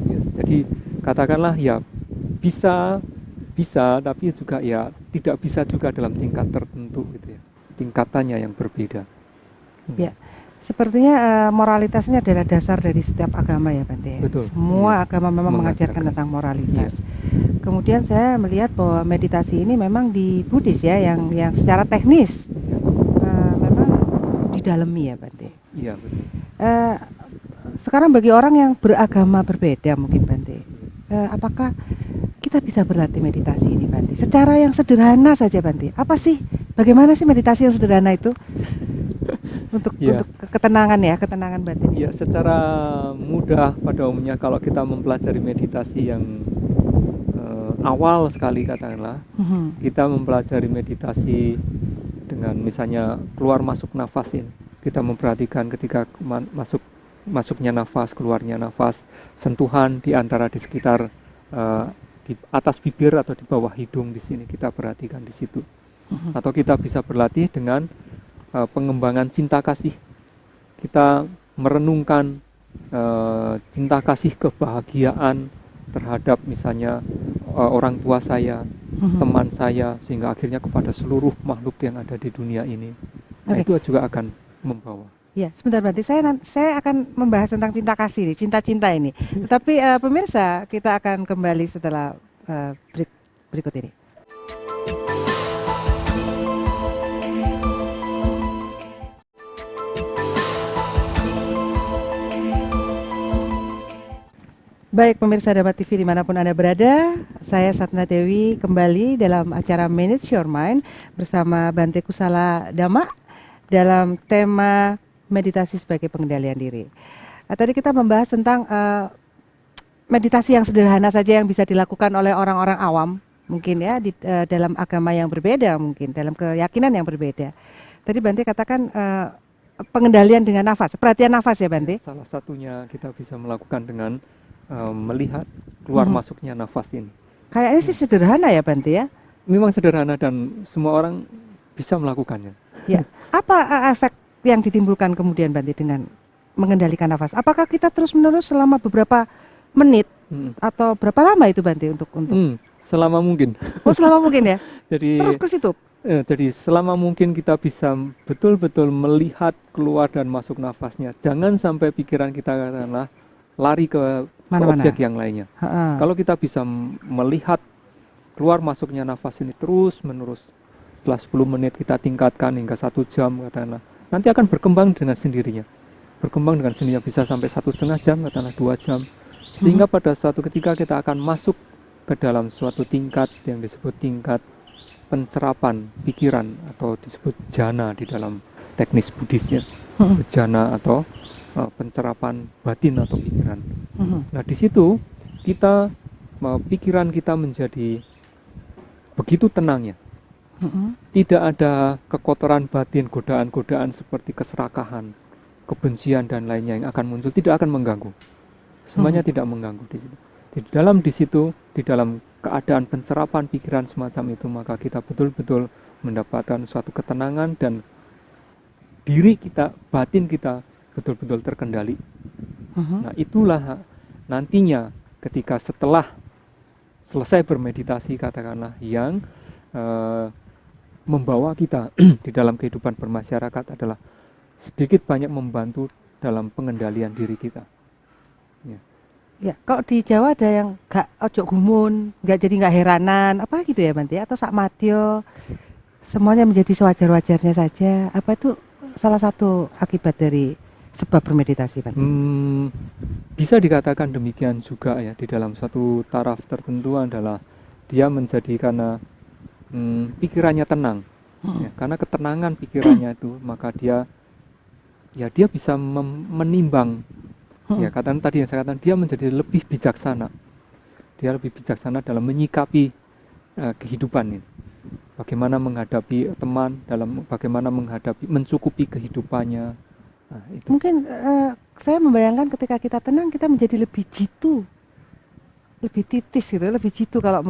S2: Ya, jadi katakanlah ya bisa, tapi juga ya tidak bisa juga dalam tingkat tertentu gitu ya. Tingkatannya yang berbeda.
S1: Ya, sepertinya moralitas ini adalah dasar dari setiap agama ya Bante.
S2: Betul.
S1: Semua
S2: Iya.
S1: agama memang mengajarkan tentang moralitas. Kemudian saya melihat bahwa meditasi ini memang di Buddhis ya, yang secara teknis memang didalami ya Bante.
S2: Iya betul.
S1: Sekarang bagi orang yang beragama berbeda mungkin Bante, apakah kita bisa berlatih meditasi ini Bante? Secara yang sederhana saja Bante. Apa sih? Bagaimana sih meditasi yang sederhana itu? Untuk ketenangan ya, ketenangan batin.
S2: Ya, secara mudah pada umumnya kalau kita mempelajari meditasi yang awal sekali katakanlah, kita mempelajari meditasi dengan misalnya keluar masuk nafas ini. Kita memperhatikan ketika masuknya nafas, keluarnya nafas, sentuhan di sekitar di atas bibir atau di bawah hidung di sini kita perhatikan di situ. Atau kita bisa berlatih dengan pengembangan cinta kasih. Kita merenungkan cinta kasih kebahagiaan terhadap misalnya orang tua saya, teman saya, sehingga akhirnya kepada seluruh makhluk yang ada di dunia ini. Nah, itu juga akan membawa.
S1: Ya, sebentar Bante, saya akan membahas tentang cinta kasih nih, cinta-cinta ini. Tetapi pemirsa, kita akan kembali setelah break berikut ini. Baik pemirsa Dhamma TV dimanapun Anda berada, saya Satna Dewi kembali dalam acara Manage Your Mind bersama Bante Kusala Dhamma dalam tema meditasi sebagai pengendalian diri. Tadi kita membahas tentang meditasi yang sederhana saja yang bisa dilakukan oleh orang-orang awam mungkin ya dalam agama yang berbeda, mungkin dalam keyakinan yang berbeda. Tadi Bante katakan pengendalian dengan nafas, perhatian nafas ya Bante.
S2: Salah satunya kita bisa melakukan dengan melihat keluar masuknya nafas ini.
S1: Kayaknya sih sederhana ya Bante ya.
S2: Memang sederhana dan semua orang bisa melakukannya.
S1: Ya. Apa efek yang ditimbulkan kemudian Bante dengan mengendalikan nafas? Apakah kita terus-menerus selama beberapa menit atau berapa lama itu Bante untuk
S2: selama mungkin.
S1: Oh, selama mungkin ya.
S2: Jadi
S1: terus ke situ.
S2: Jadi selama mungkin kita bisa betul-betul melihat keluar dan masuk nafasnya. Jangan sampai pikiran kita katakanlah lari ke objek yang lainnya. Kalau kita bisa melihat keluar masuknya nafas ini terus menerus, setelah 10 menit kita tingkatkan hingga 1 jam katakanlah, nanti akan berkembang dengan sendirinya. Berkembang dengan sendirinya bisa sampai 1,5 jam katakanlah 2 jam. Sehingga pada suatu ketika kita akan masuk ke dalam suatu tingkat yang disebut tingkat pencerapan pikiran atau disebut jhana di dalam teknis Buddhisnya. Jhana atau pencerapan batin atau pikiran. Nah, di situ kita pikiran kita menjadi begitu tenangnya. Tidak ada kekotoran batin, godaan-godaan seperti keserakahan, kebencian dan lainnya yang akan muncul, tidak akan mengganggu. Semuanya tidak mengganggu di situ. Di dalam keadaan pencerapan pikiran semacam itu, maka kita betul-betul mendapatkan suatu ketenangan dan diri kita, batin kita betul-betul terkendali. Nah, itulah nantinya ketika setelah selesai bermeditasi katakanlah yang membawa kita di dalam kehidupan bermasyarakat adalah sedikit banyak membantu dalam pengendalian diri kita.
S1: Ya, kalau di Jawa ada yang gak ojo gumun, jadi heranan, apa gitu ya Bante, atau sak matyo, semuanya menjadi sewajar-wajarnya saja. Apa itu salah satu akibat dari sebab bermeditasi Bante?
S2: Bisa dikatakan demikian juga ya, di dalam satu taraf tertentu adalah dia menjadi karena pikirannya tenang. Ya, karena ketenangan pikirannya itu, maka dia bisa menimbang. Ya, tadi yang saya katakan, dia menjadi lebih bijaksana. Dia lebih bijaksana dalam menyikapi kehidupan ini. Bagaimana menghadapi teman, bagaimana mencukupi kehidupannya. Nah, itu.
S1: Mungkin saya membayangkan ketika kita tenang, kita menjadi lebih jitu, lebih titis gitu, lebih jitu kalau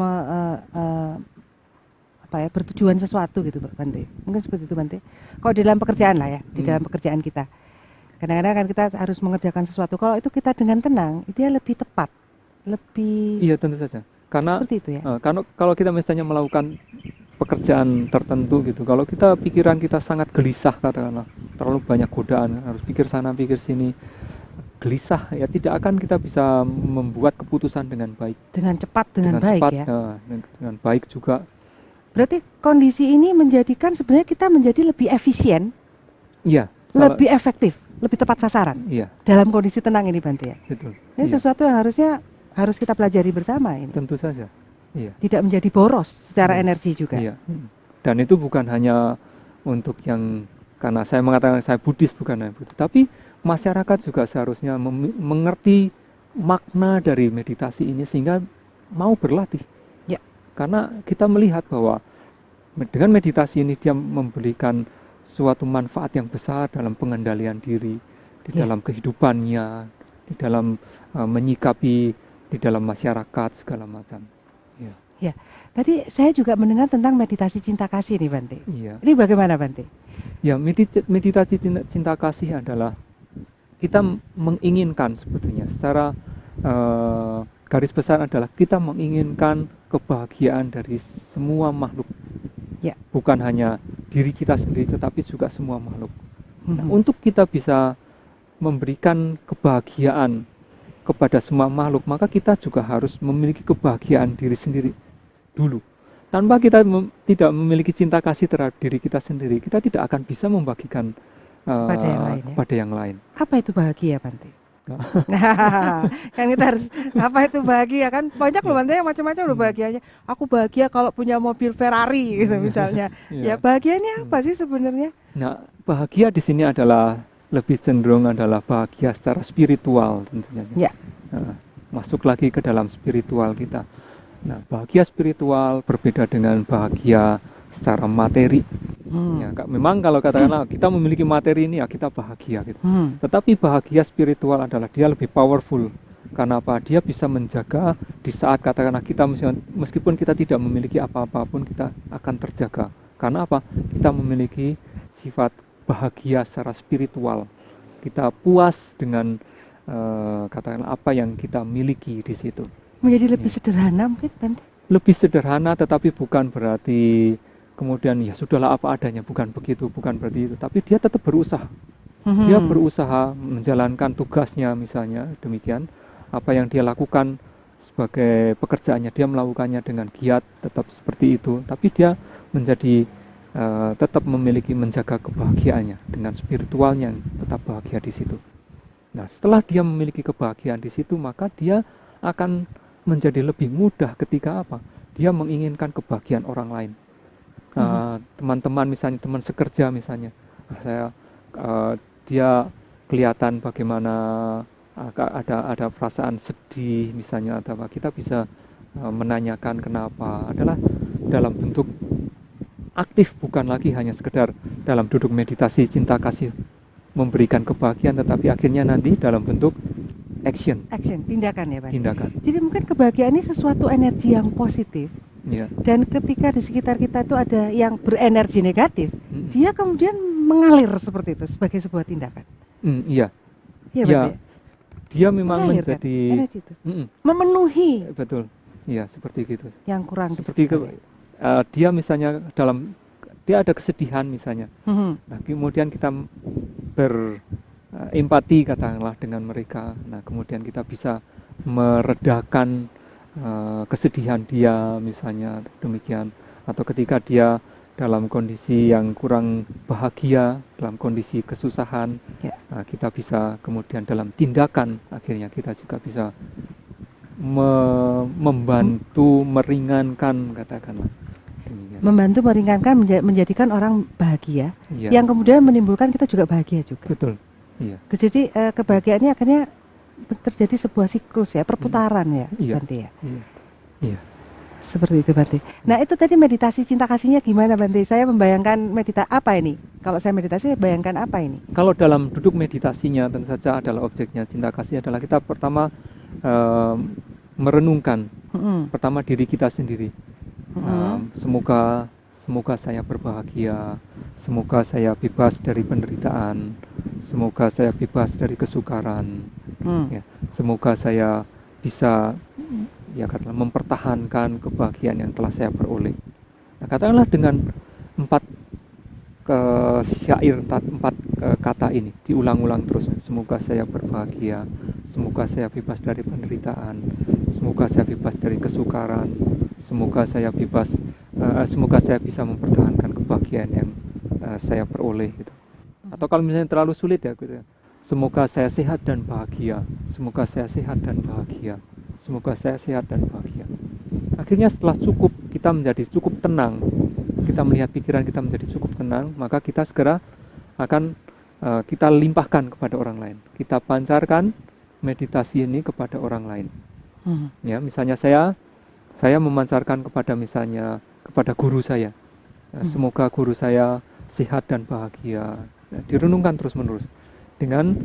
S1: bertujuan sesuatu gitu Bante. Mungkin seperti itu Bante. Kalau di dalam pekerjaan lah ya, di dalam pekerjaan kita. Kadang-kadang kan kita harus mengerjakan sesuatu. Kalau itu kita dengan tenang, dia lebih tepat, lebih.
S2: Iya tentu saja. Karena
S1: seperti itu ya.
S2: Kalau kita misalnya melakukan pekerjaan tertentu gitu. Kalau kita pikiran kita sangat gelisah katakanlah, terlalu banyak godaan, harus pikir sana pikir sini, gelisah ya tidak akan kita bisa membuat keputusan dengan baik,
S1: Dengan cepat, dengan baik
S2: cepat,
S1: ya.
S2: dengan baik juga.
S1: Berarti kondisi ini menjadikan sebenarnya kita menjadi lebih efisien,
S2: Iya,
S1: lebih efektif, lebih tepat sasaran
S2: iya,
S1: dalam kondisi tenang ini Bante ya.
S2: betul.
S1: Ini
S2: Iya,
S1: sesuatu yang harus kita pelajari bersama ini.
S2: tentu saja. Iya.
S1: Tidak menjadi boros secara
S2: Iya.
S1: energi juga.
S2: Iya. Dan itu bukan hanya untuk yang, karena saya mengatakan saya Buddhis bukan hanya Buddhis, tapi masyarakat juga seharusnya mengerti makna dari meditasi ini sehingga mau berlatih.
S1: Ya.
S2: Karena kita melihat bahwa dengan meditasi ini dia memberikan suatu manfaat yang besar dalam pengendalian diri, di
S1: Ya.
S2: dalam kehidupannya, di dalam menyikapi di dalam masyarakat segala macam.
S1: Tadi saya juga mendengar tentang meditasi cinta kasih nih Bante.
S2: Iya.
S1: Ini bagaimana Bante?
S2: Ya, meditasi cinta kasih adalah kita menginginkan sebetulnya secara garis besar adalah kita menginginkan kebahagiaan dari semua makhluk.
S1: Ya.
S2: Bukan hanya diri kita sendiri tetapi juga semua makhluk. Nah,
S1: Mhm.
S2: untuk kita bisa memberikan kebahagiaan kepada semua makhluk, maka kita juga harus memiliki kebahagiaan diri sendiri dulu. Tanpa kita tidak memiliki cinta kasih terhadap diri kita sendiri, kita tidak akan bisa membagikan
S1: Kepada yang lain ya.
S2: kepada yang lain.
S1: Apa itu bahagia Bante? Nah, kan kita harus apa itu bahagia kan banyak loh Bante yang macam-macam loh bahagianya. Aku bahagia kalau punya mobil Ferrari gitu misalnya. Ya
S2: Iya.
S1: bahagia ini apa sih sebenarnya?
S2: Nah, bahagia di sini adalah lebih cenderung adalah bahagia secara spiritual tentunya.
S1: Ya.
S2: Nah, masuk lagi ke dalam spiritual kita. Nah, bahagia spiritual berbeda dengan bahagia secara materi. Ya, memang kalau katakanlah kita memiliki materi ini ya kita bahagia gitu. Tetapi bahagia spiritual adalah dia lebih powerful. Karena apa? Dia bisa menjaga di saat katakanlah kita meskipun kita tidak memiliki apa-apa pun kita akan terjaga. Karena apa? Kita memiliki sifat bahagia secara spiritual. Kita puas dengan katakanlah apa yang kita miliki di situ.
S1: Menjadi lebih sederhana mungkin Bante.
S2: Lebih sederhana tetapi bukan berarti kemudian ya sudahlah apa adanya, bukan begitu, bukan berarti itu, tapi dia tetap berusaha. Dia berusaha menjalankan tugasnya misalnya demikian, apa yang dia lakukan sebagai pekerjaannya dia melakukannya dengan giat tetap seperti itu, tapi dia menjadi tetap memiliki menjaga kebahagiaannya dengan spiritualnya tetap bahagia di situ. Nah, setelah dia memiliki kebahagiaan di situ, maka dia akan menjadi lebih mudah ketika apa? Dia menginginkan kebahagiaan orang lain. Teman-teman misalnya, teman sekerja misalnya, dia kelihatan bagaimana ada perasaan sedih misalnya, atau apa, kita bisa menanyakan kenapa, adalah dalam bentuk aktif, bukan lagi hanya sekedar dalam duduk meditasi cinta kasih memberikan kebahagiaan, tetapi akhirnya nanti dalam bentuk action,
S1: tindakan ya Bante.
S2: tindakan.
S1: Jadi mungkin kebahagiaan ini sesuatu energi yang positif.
S2: Ya.
S1: Dan ketika di sekitar kita itu ada yang berenergi negatif, dia kemudian mengalir seperti itu sebagai sebuah tindakan.
S2: Iya.
S1: Iya,
S2: Ya,
S1: Bante.
S2: dia memang
S1: Mengalir, kan?
S2: menjadi
S1: Energi itu. Memenuhi
S2: betul. Iya, seperti gitu.
S1: yang kurang di
S2: Seperti
S1: sekitarnya.
S2: dia misalnya dia ada kesedihan misalnya. Nah, kemudian kita berempati katakanlah dengan mereka. Nah, kemudian kita bisa meredakan kesedihan dia misalnya demikian, atau ketika dia dalam kondisi yang kurang bahagia, dalam kondisi kesusahan, nah, kita bisa kemudian dalam tindakan akhirnya kita juga bisa membantu meringankan katakanlah demikian.
S1: Membantu meringankan menjadikan orang bahagia,
S2: Iya.
S1: yang kemudian menimbulkan kita juga bahagia juga.
S2: Betul. Iya.
S1: Jadi kebahagiaan ini akhirnya terjadi sebuah siklus ya, perputaran ya,
S2: Iya.
S1: Bante ya.
S2: Iya. Iya.
S1: Seperti itu Bante. Nah itu tadi meditasi cinta kasihnya gimana Bante? Saya membayangkan apa ini? Kalau saya meditasi saya bayangkan apa ini?
S2: Kalau dalam duduk meditasinya tentu saja adalah objeknya cinta kasih adalah kita pertama merenungkan pertama diri kita sendiri. Semoga saya berbahagia, semoga saya bebas dari penderitaan, semoga saya bebas dari kesukaran, ya, semoga saya bisa ya katakanlah mempertahankan kebahagiaan yang telah saya peroleh. Nah, katakanlah dengan 4 syair, 4 kata ini diulang-ulang terus. Semoga saya berbahagia, semoga saya bebas dari penderitaan, semoga saya bebas dari kesukaran, semoga saya bebas, semoga saya bisa mempertahankan kebahagiaan yang saya peroleh gitu. Atau kalau misalnya terlalu sulit ya gitu ya. Semoga saya sehat dan bahagia, semoga saya sehat dan bahagia, semoga saya sehat dan bahagia. Akhirnya setelah cukup, kita menjadi cukup tenang, kita melihat pikiran kita menjadi cukup tenang, maka kita segera akan kita limpahkan kepada orang lain. Kita pancarkan meditasi ini kepada orang lain. Ya, misalnya saya memancarkan kepada misalnya kepada guru saya. Semoga guru saya sehat dan bahagia. Direnungkan terus-menerus dengan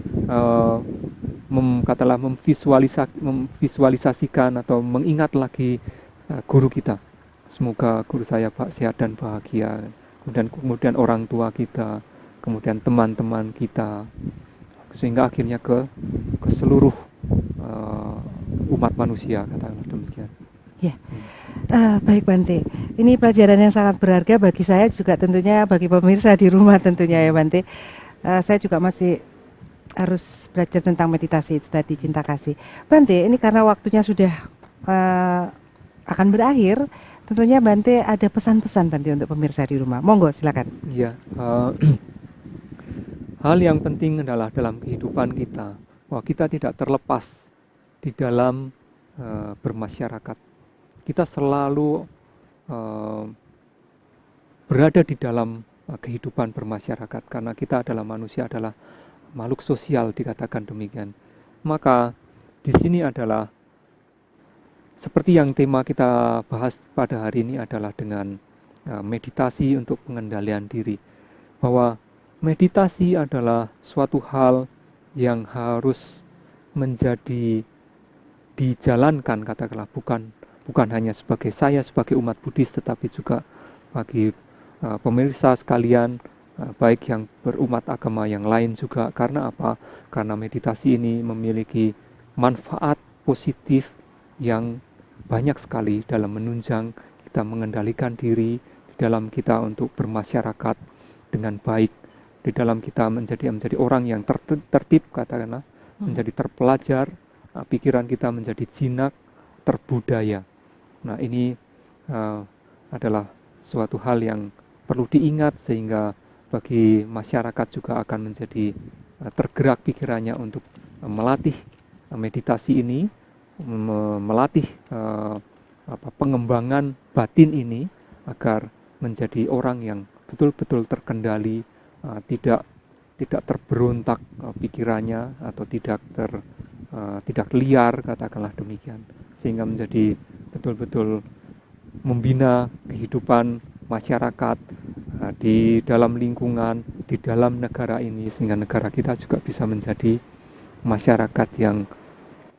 S2: memvisualisasikan atau mengingat lagi guru kita. Semoga guru saya sehat dan bahagia. Kemudian orang tua kita, kemudian teman-teman kita, sehingga akhirnya ke seluruh umat manusia, katakanlah demikian.
S1: Ya, baik Bante. Ini pelajaran yang sangat berharga bagi saya juga, tentunya bagi pemirsa di rumah tentunya ya Bante. Saya juga masih harus belajar tentang meditasi itu tadi, cinta kasih. Bante, ini karena waktunya sudah akan berakhir, tentunya Bante ada pesan-pesan Bante untuk pemirsa di rumah. Monggo, silakan.
S2: Iya, hal yang penting adalah dalam kehidupan kita, bahwa kita tidak terlepas di dalam bermasyarakat. Kita selalu berada di dalam kehidupan bermasyarakat, karena kita adalah manusia, adalah makhluk sosial, dikatakan demikian. Maka di sini adalah seperti yang tema kita bahas pada hari ini adalah dengan meditasi untuk pengendalian diri, bahwa meditasi adalah suatu hal yang harus menjadi dijalankan, katakanlah bukan hanya sebagai saya sebagai umat Buddhis, tetapi juga bagi pemirsa sekalian, baik yang berumat agama yang lain juga. Karena apa? Karena meditasi ini memiliki manfaat positif yang banyak sekali dalam menunjang kita mengendalikan diri, di dalam kita untuk bermasyarakat dengan baik, di dalam kita menjadi orang yang tertib, katakanlah, menjadi terpelajar, pikiran kita menjadi jinak, terbudaya. Nah, ini adalah suatu hal yang perlu diingat, sehingga bagi masyarakat juga akan menjadi tergerak pikirannya untuk melatih meditasi ini, melatih pengembangan batin ini agar menjadi orang yang betul-betul terkendali, tidak terberontak pikirannya, atau tidak liar, katakanlah demikian, sehingga menjadi betul-betul membina kehidupan masyarakat di dalam lingkungan, di dalam negara ini, sehingga negara kita juga bisa menjadi masyarakat yang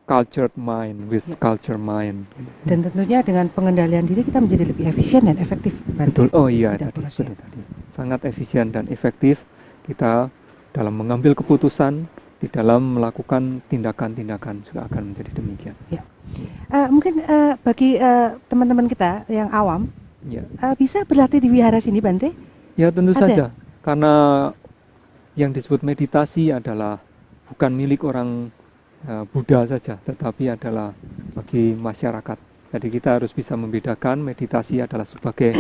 S2: cultured mind with culture mind.
S1: Dan tentunya dengan pengendalian diri kita menjadi lebih efisien dan efektif.
S2: Betul. Oh iya, tadi. Sangat efisien dan efektif kita dalam mengambil keputusan, di dalam melakukan tindakan-tindakan juga akan menjadi demikian.
S1: Ya. Mungkin bagi teman-teman kita yang awam, ya, bisa berlatih di wihara sini, Bante?
S2: Ya, tentu saja. Karena yang disebut meditasi adalah bukan milik orang Buddha saja, tetapi adalah bagi masyarakat. Jadi kita harus bisa membedakan meditasi adalah sebagai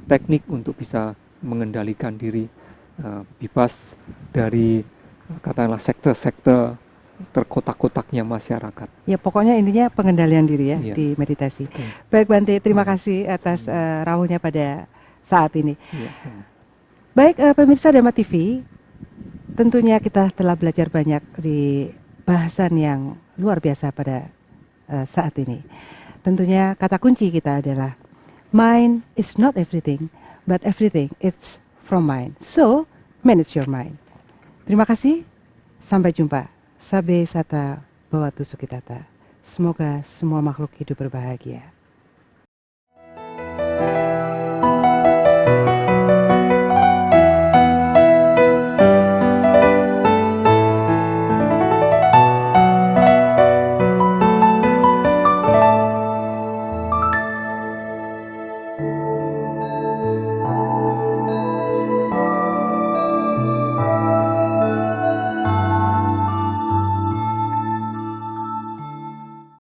S2: teknik untuk bisa mengendalikan diri, bebas dari katakanlah sekte-sekte terkotak-kotaknya masyarakat.
S1: Ya, pokoknya intinya pengendalian diri ya, di meditasi. Baik Bante, terima kasih atas rawuhnya pada saat ini. Baik pemirsa Dhamma TV, tentunya kita telah belajar banyak di bahasan yang luar biasa pada saat ini. Tentunya kata kunci kita adalah mind is not everything, but everything is from mind. So, manage your mind. Terima kasih, sampai jumpa. Sabe Sata Bawatu Sukitata. Semoga semua makhluk hidup berbahagia.